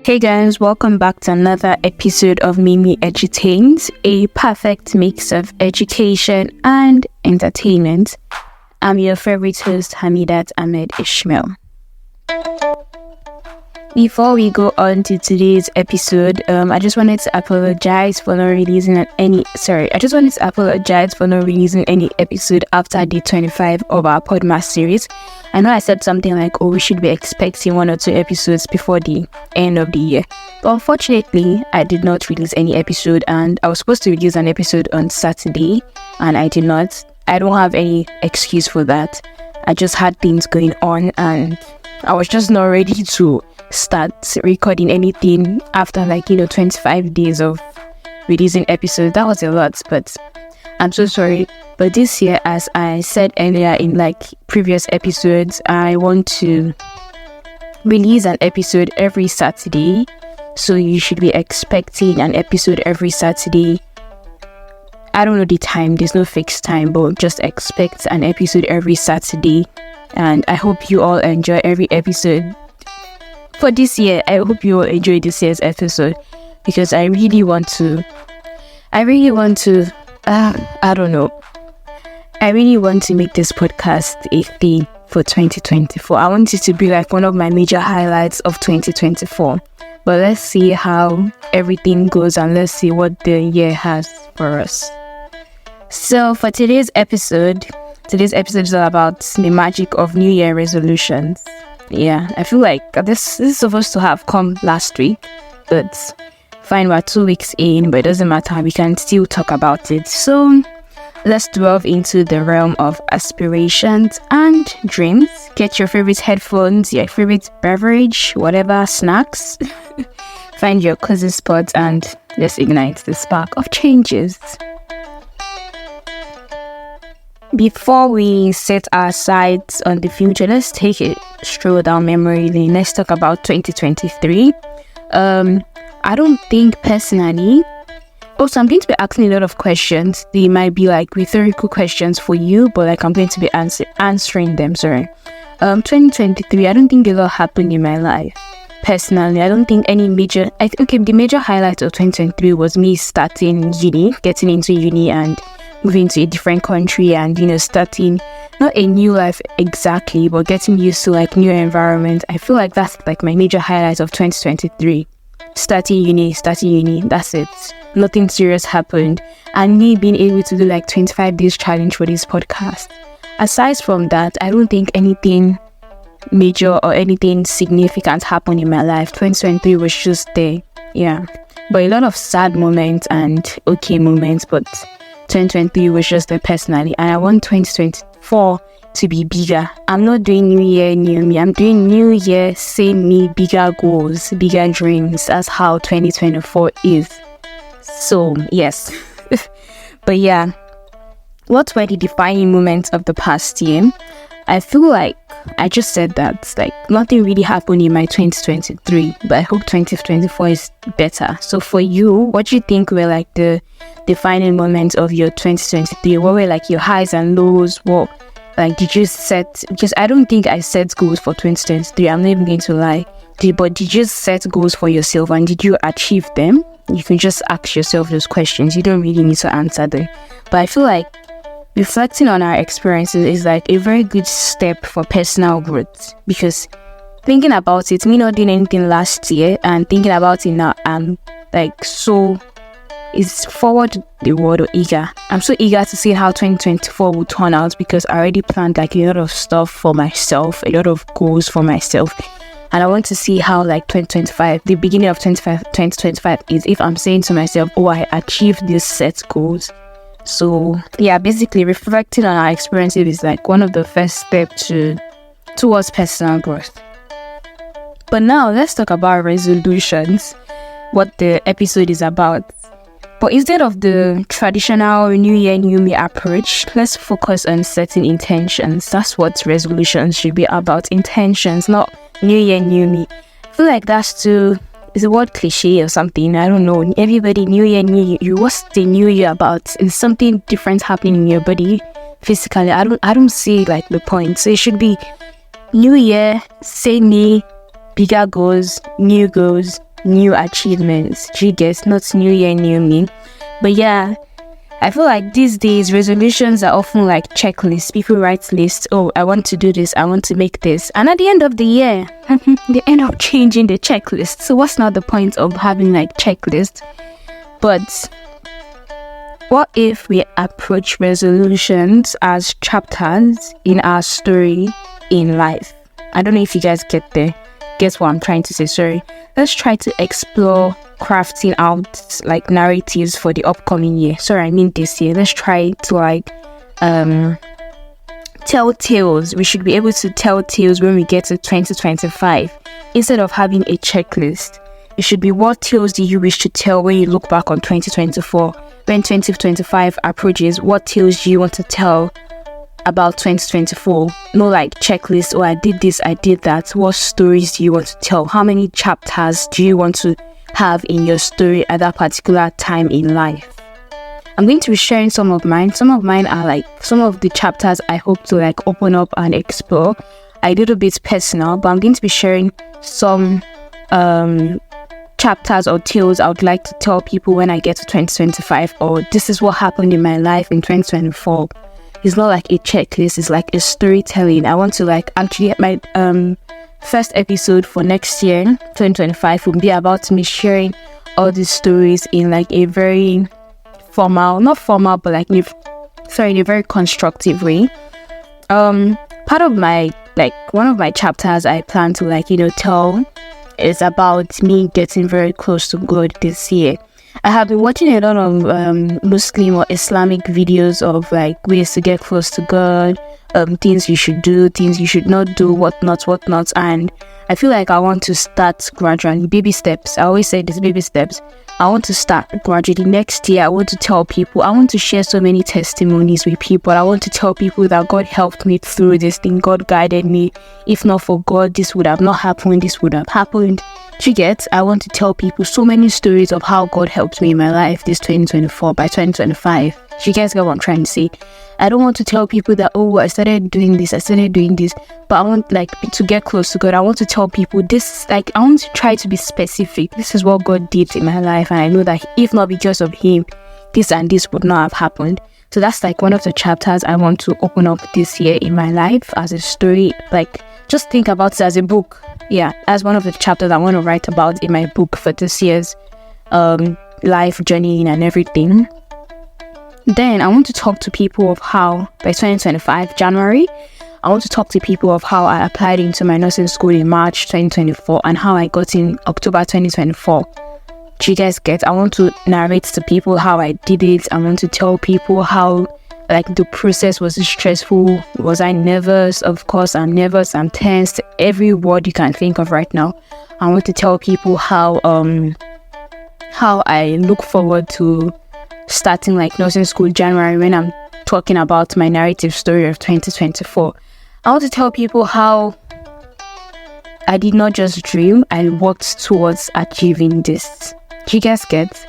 Hey guys, welcome back to another episode of Mimi Edutains, a perfect mix of education and entertainment. I'm your favorite host, Hamidat Ahmed Ishmael. Before we go on to today's episode, I just wanted to apologize for not releasing any episode after day 25 of our podcast series. I know I said something like, we should be expecting 1 or 2 episodes before the end of the year. But unfortunately, I did not release any episode, and I was supposed to release an episode on Saturday, and I did not. I don't have any excuse for that. I just had things going on, and I was just not ready to start recording anything after 25 days of releasing episodes. That was a lot, but I'm so sorry. But this year, as I said earlier in previous episodes, I want to release an episode every Saturday. So you should be expecting an episode every Saturday. I don't know the time, there's no fixed time, but just expect an episode every Saturday. And I hope you all enjoy every episode for this year. I hope you all enjoy this year's episode, because I really want to make this podcast a thing for 2024. I want it to be one of my major highlights of 2024. But let's see how everything goes, and let's see what the year has for us. So for today's episode is all about the magic of New Year resolutions. Yeah, I feel like this is supposed to have come last week, but fine, we're 2 weeks in, but it doesn't matter, we can still talk about it. So let's delve into the realm of aspirations and dreams. Get your favorite headphones, your favorite beverage, whatever, snacks. Find your cozy spot and let's ignite the spark of changes. Before we set our sights on the future, let's take a stroll down memory lane. Let's talk about 2023. I don't think personally. Also, I'm going to be asking a lot of questions. They might be rhetorical questions for you, but I'm going to be answering them. 2023, I don't think a lot happened in my life. Personally, I don't think any major. The major highlight of 2023 was me starting uni, getting into uni, and moving to a different country, and starting not a new life exactly, but getting used to new environment. I feel like that's my major highlight of 2023. Starting uni, that's it. Nothing serious happened, and me being able to do 25 days challenge for this podcast. Aside from that, I don't think anything major or anything significant happened in my life. 2023 was just there, yeah, but a lot of sad moments and okay moments, but 2023 was just there personally, and I want 2024 to be bigger. I'm not doing New Year, New Me. I'm doing New Year, same me, bigger goals, bigger dreams. That's how 2024 is. So, yes. But yeah, what were the defining moments of the past year? I feel like I just said that nothing really happened in my 2023, but I hope 2024 is better. So for you, what do you think were the defining moments of your 2023? What were your highs and lows? What did you set? Because I don't think I set goals for 2023. I'm not even going to lie. But did you set goals for yourself, and did you achieve them? You can just ask yourself those questions. You don't really need to answer them. But I feel like reflecting on our experiences is a very good step for personal growth, because thinking about it, me not doing anything last year and thinking about it now, I'm is forward the world or eager. I'm so eager to see how 2024 will turn out, because I already planned a lot of stuff for myself, a lot of goals for myself, and I want to see how 2025, the beginning of 2025 is, if I'm saying to myself, I achieved these set goals. So yeah, basically reflecting on our experiences is one of the first steps towards personal growth. But now let's talk about resolutions, what the episode is about. But instead of the traditional New Year, New Me approach, let's focus on setting intentions. That's what resolutions should be about, intentions, not New Year, New Me. I feel like that's too, is a word cliche or something, I don't know. Everybody, New Year, New You. What's the New Year about? Is something different happening in your body physically? I don't see the point. So it should be New Year, same me, bigger goals, new goals, new achievements. Do you get? Not new year, new me. But yeah, I feel like these days resolutions are often like checklists. People write lists. Oh, I want to do this. I want to make this. And at the end of the year, they end up changing the checklist. So what's not the point of having like checklists? But what if we approach resolutions as chapters in our story in life? I don't know if you guys get what I'm trying to say. Sorry. Let's try to explore crafting out like narratives for the upcoming year. Sorry, I mean this year. Let's try to like tell tales. We should be able to tell tales when we get to 2025 instead of having a checklist. It should be, what tales do you wish to tell when you look back on 2024? When 2025 approaches, what tales do you want to tell about 2024? No like checklist, oh, I did this, I did that. What stories do you want to tell? How many chapters do you want to have in your story at that particular time in life? I'm going to be sharing some of mine. Some of mine are like some of the chapters I hope to like open up and explore. I did a bit personal, but I'm going to be sharing some chapters or tales I would like to tell people when I get to 2025, or this is what happened in my life in 2024. It's not like a checklist, it's like a storytelling. I want to like actually get my first episode for next year, 2025, will be about me sharing all these stories in like a very not formal, but like in a very constructive way. Part of my one of my chapters I plan to tell is about me getting very close to God this year. I have been watching a lot of Muslim or Islamic videos of like ways to get close to God, things you should do, things you should not do, whatnot, and I feel like I want to start gradually, baby steps. I always say this, baby steps. I want to start gradually. Next year, I want to tell people, I want to share so many testimonies with people. I want to tell people that God helped me through this thing. God guided me. If not for God, this would have not happened. This would have happened. You get? I want to tell people so many stories of how God helped me in my life this 2024 by 2025. You guys get what I'm trying to say? I don't want to tell people that, oh, I started doing this, but I want to get close to God. I want to tell people this, I want to try to be specific. This is what God did in my life, and I know that if not because of Him, this and this would not have happened. So that's one of the chapters I want to open up this year in my life as a story. Just think about it as a book. Yeah, as one of the chapters I want to write about in my book for this year's life journey and everything. Then I want to talk to people of how by 2025 January, I want to talk to people of how I applied into my nursing school in March 2024 and how I got in October 2024. Do you guys get? I want to narrate to people how I did it. I want to tell people how the process was stressful. Was I nervous? Of course I'm nervous, I'm tense, every word you can think of right now. I want to tell people how I look forward to starting nursing school January when I'm talking about my narrative story of 2024. I want to tell people how I did not just dream, I worked towards achieving this. Do you guys get?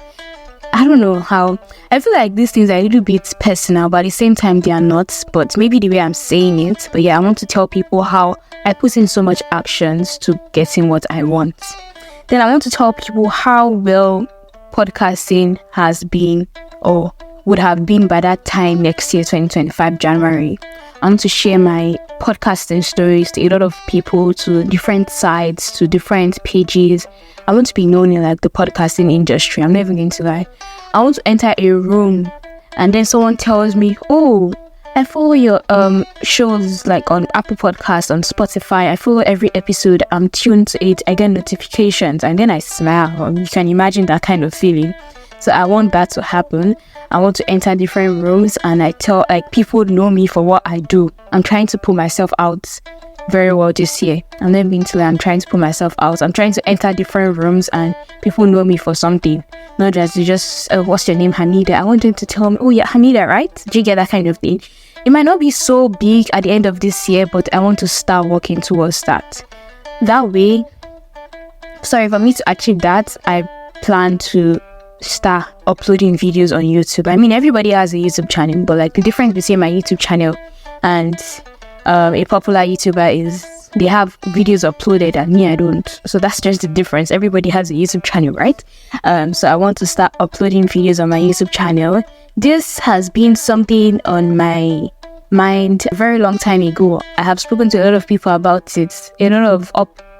I don't know how. I feel like these things are a little bit personal, but at the same time they are not. But maybe the way I'm saying it. But yeah, I want to tell people how I put in so much actions to getting what I want. Then I want to tell people how well podcasting has been or would have been by that time next year, 2025 January. I want to share my podcasting stories to a lot of people, to different sites, to different pages. I want to be known in the podcasting industry. I'm never going to lie. I want to enter a room and then someone tells me, oh, I follow your shows on Apple Podcasts, on Spotify. I follow every episode. I'm tuned to it. I get notifications and then I smile. You can imagine that kind of feeling. So I want that to happen. I want to enter different rooms and I tell people know me for what I do. I'm trying to put myself out very well this year. I'm not being to lie, I'm trying to put myself out. I'm trying to enter different rooms and people know me for something. Not just what's your name, Hamida? I want them to tell me, oh yeah, Hamida, right? Do you get that kind of thing? It might not be so big at the end of this year, but I want to start working towards that. That way, for me to achieve that, I plan to start uploading videos on YouTube. I mean, everybody has a YouTube channel, but the difference between my YouTube channel and a popular YouTuber is but they have videos uploaded and me, I don't. So that's just the difference. Everybody has a YouTube channel, right? So I want to start uploading videos on my YouTube channel. This has been something on my mind a very long time ago. I have spoken to a lot of people about it, a lot of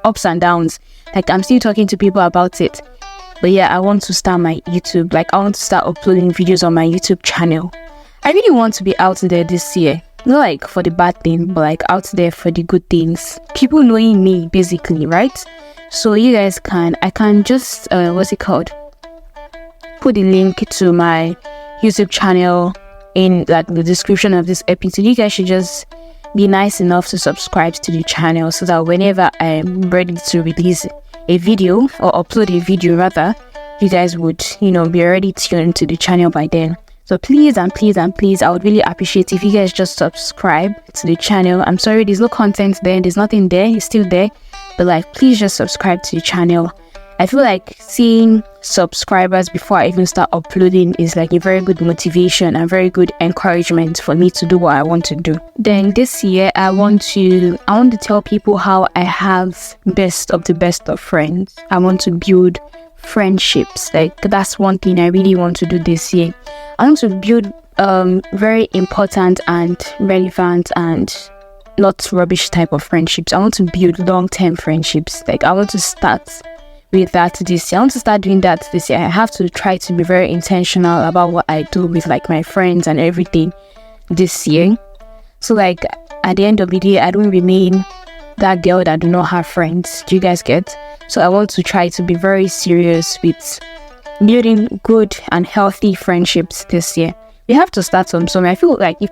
ups and downs. Like, I'm still talking to people about it. But yeah, I want to start my YouTube. Like, I want to start uploading videos on my YouTube channel. I really want to be out there this year. Not like for the bad thing, but like out there for the good things. People knowing me, basically, right? So you guys I can just, what's it called? Put the link to my YouTube channel in like the description of this episode. You guys should just be nice enough to subscribe to the channel so that whenever I'm ready to release a video or upload a video rather, you guys would, be already tuned to the channel by then. So please and please and please, I would really appreciate if you guys just subscribe to the channel. I'm sorry, there's no content there, there's nothing there, it's still there, but like, please just subscribe to the channel. I feel like seeing subscribers before I even start uploading is like a very good motivation and very good encouragement for me to do what I want to do. Then this year, I want to tell people how I have best of the best of friends. I want to build friendships. Like, that's one thing I really want to do this year. I want to build very important and relevant and not rubbish type of friendships. I want to build long-term friendships. Like, I want to start with that this year. I want to start doing that this year. I have to try to be very intentional about what I do with like my friends and everything this year. So like, at the end of the day, I don't remain that girl that do not have friends. Do you guys get? So I want to try to be very serious with building good and healthy friendships this year. You have to start something. I feel like you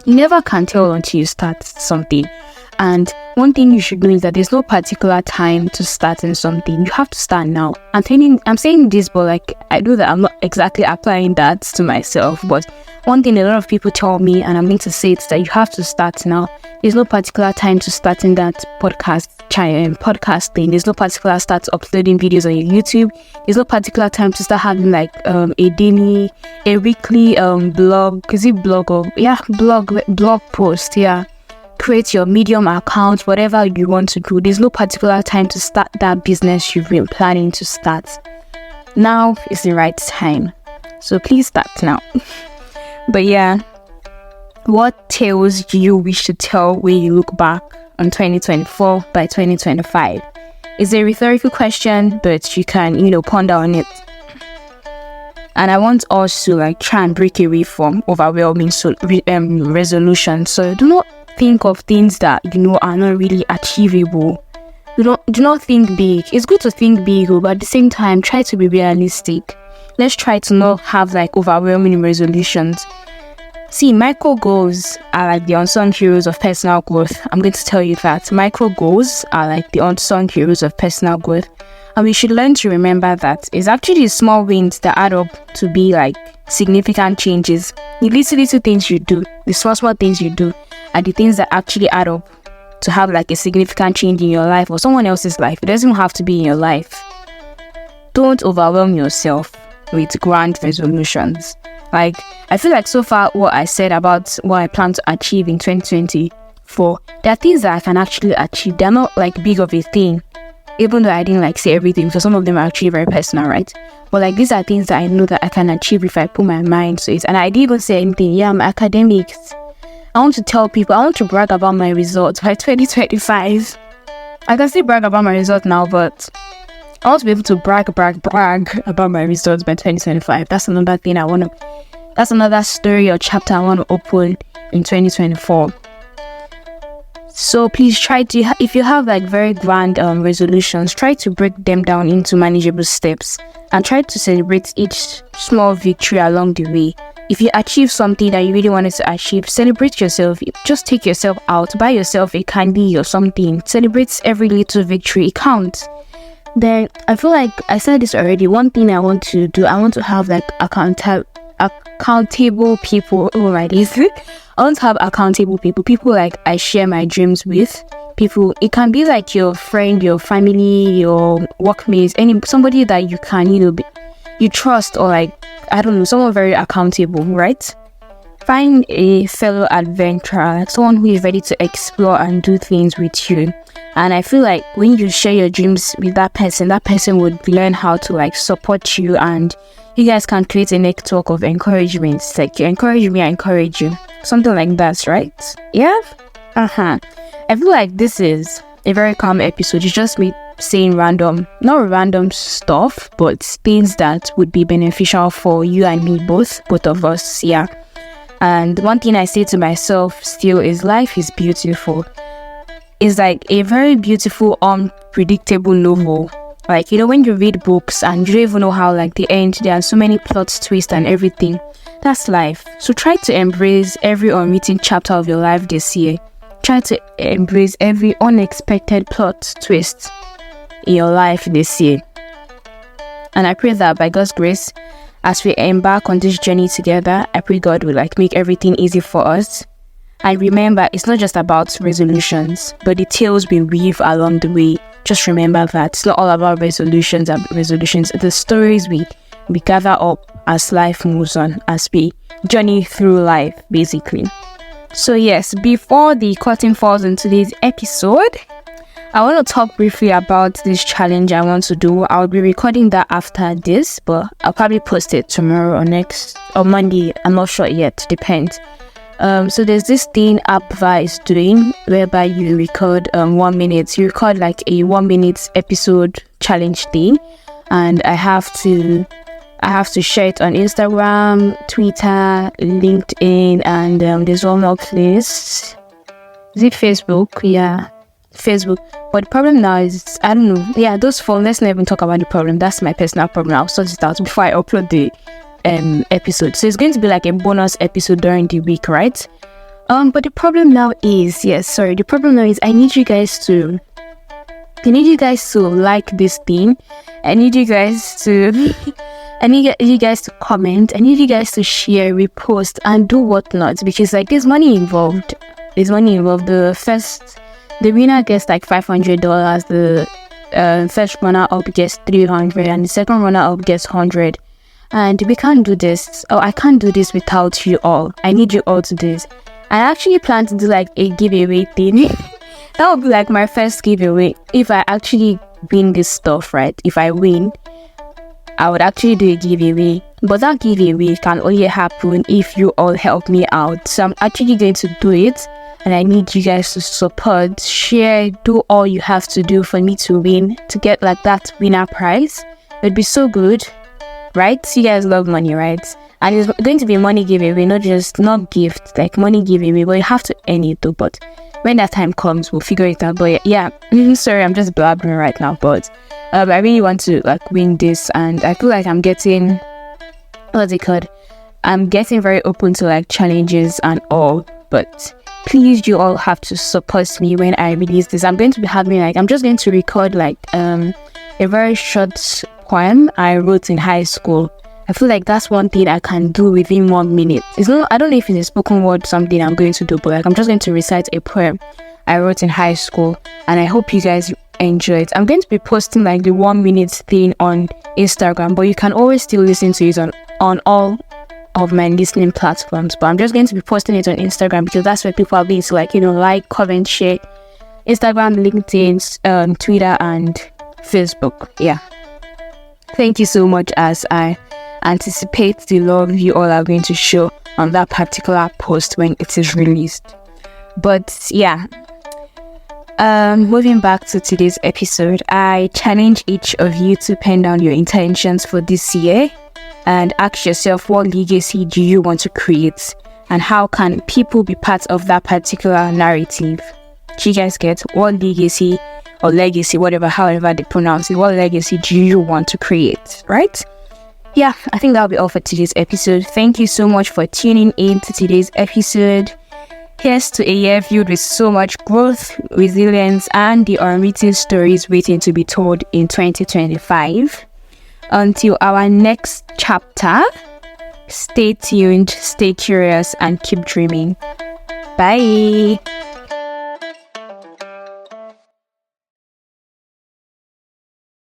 never can tell until you start something. And one thing you should know is that there's no particular time to start in something. You have to start now. I'm saying this, but like, I know that I'm not exactly applying that to myself. But one thing a lot of people tell me, and I'm going to say, it's that you have to start now. There's no particular time to start in that podcast thing. There's no particular start to uploading videos on your YouTube. There's no particular time to start having like a weekly blog. Is it blog or blog post? Yeah. Create your Medium account, whatever you want to do. There's no particular time to start that business you've been planning to start. Now is the right time. So please start now. But yeah, what tales do you wish to tell when you look back on 2024 by 2025? It's a rhetorical question, but you can, ponder on it. And I want us to like try and break away from overwhelming resolutions. So do not think of things that are not really achievable. Do not think big. It's good to think big, but at the same time, try to be realistic. Let's try to not have like overwhelming resolutions. See, micro goals are like the unsung heroes of personal growth. I'm going to tell you that micro goals are like the unsung heroes of personal growth, and we should learn to remember that it's actually the small wins that add up to be like significant changes. The little things you do, the small things you do, are the things that actually add up to have like a significant change in your life or someone else's life. It doesn't have to be in your life. Don't overwhelm yourself with grand resolutions. Like, I feel like so far what I said about what I plan to achieve in 2024, there are things that I can actually achieve. They're not like big of a thing, even though I didn't like say everything, because some of them are actually very personal, right? But like, these are things that I know that I can achieve if I put my mind to it. And I didn't even say anything. Yeah, I'm academics. I want to tell people, I want to brag about my results by 2025. I can still brag about my results now, but I want to be able to brag about my results by 2025. That's another thing that's another story or chapter I want to open in 2024. So please try to, if you have like very grand resolutions, try to break them down into manageable steps and try to celebrate each small victory along the way. If you achieve something that you really wanted to achieve, celebrate yourself. Just take yourself out, buy yourself a candy or something. Celebrate every little victory. It counts. Then I feel like I said this already. One thing I want to do, I want to have like accountable people. Oh my days. I want to have accountable people like I share my dreams with. People, it can be like your friend, your family, your workmates, somebody that you can, you trust, or like, I don't know, someone very accountable, right? find a fellow adventurer, like someone who is ready to explore and do things with you. And I feel like when you share your dreams with that person would learn how to like support you, and you guys can create a network of encouragement. It's like you encourage me, I encourage you. Something like that, right? Yeah? I feel like this is a very calm episode. It's just me saying not random stuff, but things that would be beneficial for you and me, both of us. Yeah. And one thing I say to myself still is life is beautiful. It's like a very beautiful, unpredictable novel. Like, you know, when you read books and you don't even know how like they end, there are so many plot twists and everything. That's life. So try to embrace every unwritten chapter of your life this year. Try to embrace every unexpected plot twist in your life this year. And I pray that by God's grace, as we embark on this journey together, I pray God will like make everything easy for us. And remember, it's not just about resolutions, but the tales we weave along the way. Just remember that it's not all about resolutions. The stories we gather up as life moves on, as we journey through life, basically. So yes, before the curtain falls in today's episode, I want to talk briefly about this challenge I want to do. I'll be recording that after this, but I'll probably post it tomorrow or Monday. I'm not sure yet, depends. So there's this thing Apva is doing whereby you record 1 minute. You record like a 1 minute episode challenge thing, and I have to share it on Instagram, Twitter, LinkedIn, and there's one more place. Is it Facebook? Yeah, Facebook. But the problem now is, I don't know. Yeah, those phones. Let's not even talk about the problem. That's my personal problem. I'll sort it out before I upload the episode. So it's going to be like a bonus episode during the week, right? But the problem now is, the problem now is I need you guys to like this thing. I need you guys to comment. I need you guys to share, repost, and do whatnot, because like there's money involved. The winner gets like $500. The first runner up gets $300, and the second runner up gets $100. And we can't do this. I can't do this without you all. I need you all to do this. I actually plan to do like a giveaway thing. That would be like my first giveaway. If I actually win this stuff, right? If I win, I would actually do a giveaway. But that giveaway can only happen if you all help me out. So I'm actually going to do it. And I need you guys to support, share, do all you have to do for me to win, to get like that winner prize. It'd be so good. Right? You guys love money, right? And it's going to be money giveaway, not gift, like money giveaway, but you have to earn it though. But when that time comes, we'll figure it out. But yeah, sorry, I'm just blabbering right now, but I really want to like win this, and I feel like I'm getting, I'm getting very open to like challenges and all, but please, you all have to support me when I release this. I'm going to be having I'm just going to record like a very short poem I wrote in high school. I feel like that's one thing I can do within 1 minute. I don't know if it's a spoken word something I'm going to do, but like I'm just going to recite a poem I wrote in high school, and I hope you guys enjoy it. I'm going to be posting like the 1 minute thing on Instagram, but you can always still listen to it on all of my listening platforms. But I'm just going to be posting it on Instagram because that's where people are being to like, comment, share. Instagram, LinkedIn, Twitter, and Facebook. Yeah. Thank you so much, as I anticipate the love you all are going to show on that particular post when it is released. But yeah, moving back to today's episode, I challenge each of you to pen down your intentions for this year and ask yourself, what legacy do you want to create, and how can people be part of that particular narrative? Do you guys get what legacy or legacy, however they pronounce it, what legacy do you want to create, right? Yeah, I think that'll be all for today's episode. Thank you so much for tuning in to today's episode. Here's to a year filled with so much growth, resilience, and the unwritten stories waiting to be told in 2025. Until our next chapter, stay tuned, stay curious, and keep dreaming. Bye!